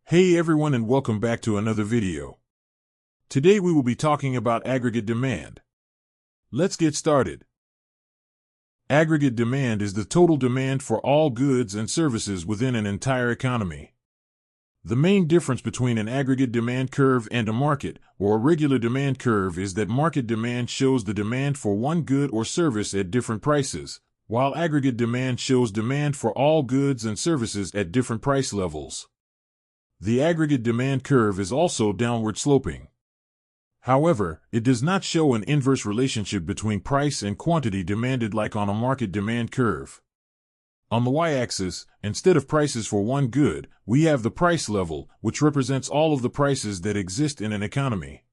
Hey everyone, and welcome back to another video. Today we will be talking about aggregate demand. Let's get started. Aggregate demand is the total demand for all goods and services within an entire economy. The main difference between an aggregate demand curve and a market or a regular demand curve is that market demand shows the demand for one good or service at different prices, while aggregate demand shows demand for all goods and services at different price levels. The aggregate demand curve is also downward sloping. However, it does not show an inverse relationship between price and quantity demanded like on a market demand curve. On the y-axis, instead of prices for one good, we have the price level, which represents all of the prices that exist in an economy.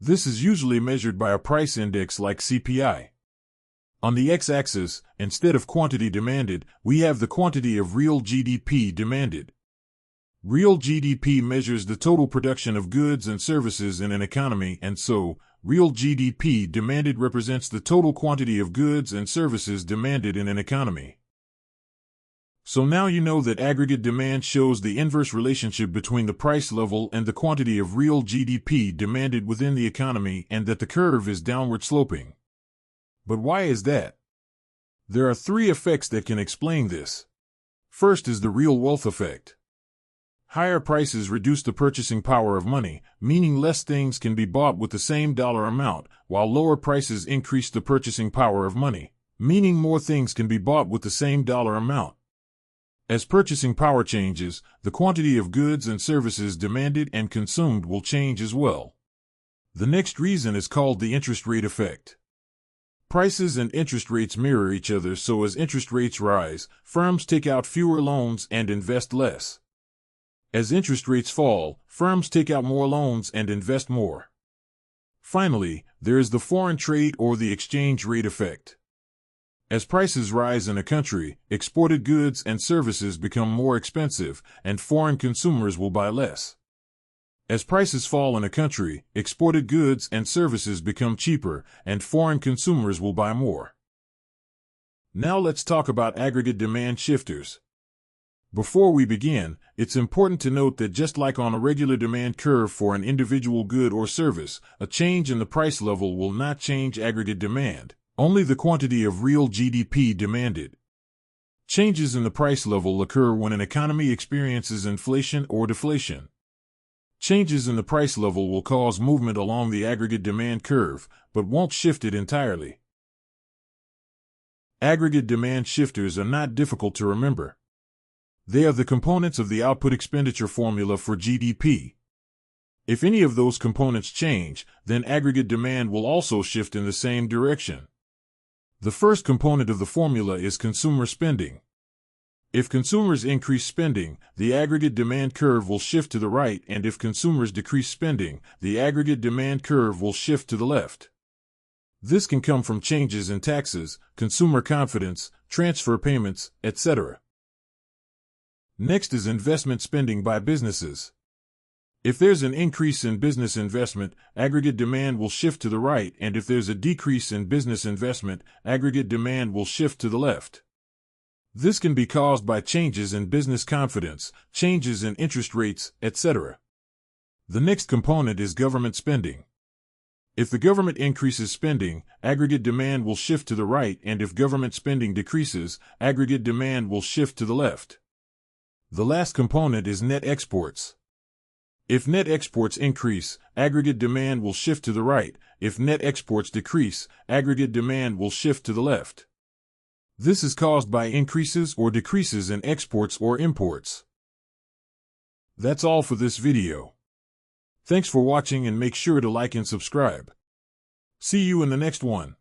This is usually measured by a price index like CPI. On the x-axis, instead of quantity demanded, we have the quantity of real GDP demanded. Real GDP measures the total production of goods and services in an economy, and so, real GDP demanded represents the total quantity of goods and services demanded in an economy. So now you know that aggregate demand shows the inverse relationship between the price level and the quantity of real GDP demanded within the economy, and that the curve is downward sloping. But why is that? There are three effects that can explain this. First is the real wealth effect. Higher prices reduce the purchasing power of money, meaning less things can be bought with the same dollar amount, while lower prices increase the purchasing power of money, meaning more things can be bought with the same dollar amount. As purchasing power changes, the quantity of goods and services demanded and consumed will change as well. The next reason is called the interest rate effect. Prices and interest rates mirror each other, so as interest rates rise, firms take out fewer loans and invest less. As interest rates fall, firms take out more loans and invest more. Finally, there is the foreign trade or the exchange rate effect. As prices rise in a country, exported goods and services become more expensive, and foreign consumers will buy less. As prices fall in a country, exported goods and services become cheaper, and foreign consumers will buy more. Now let's talk about aggregate demand shifters. Before we begin, it's important to note that just like on a regular demand curve for an individual good or service, a change in the price level will not change aggregate demand, only the quantity of real GDP demanded. Changes in the price level occur when an economy experiences inflation or deflation. Changes in the price level will cause movement along the aggregate demand curve, but won't shift it entirely. Aggregate demand shifters are not difficult to remember. They are the components of the output expenditure formula for GDP. If any of those components change, then aggregate demand will also shift in the same direction. The first component of the formula is consumer spending. If consumers increase spending, the aggregate demand curve will shift to the right, and if consumers decrease spending, the aggregate demand curve will shift to the left. This can come from changes in taxes, consumer confidence, transfer payments, etc. Next is investment spending by businesses. If there's an increase in business investment, aggregate demand will shift to the right, and if there's a decrease in business investment, aggregate demand will shift to the left. This can be caused by changes in business confidence, changes in interest rates, etc. The next component is government spending. If the government increases spending, aggregate demand will shift to the right, and if government spending decreases, aggregate demand will shift to the left. The last component is net exports. If net exports increase, aggregate demand will shift to the right. If net exports decrease, aggregate demand will shift to the left. This is caused by increases or decreases in exports or imports. That's all for this video. Thanks for watching, and make sure to like and subscribe. See you in the next one.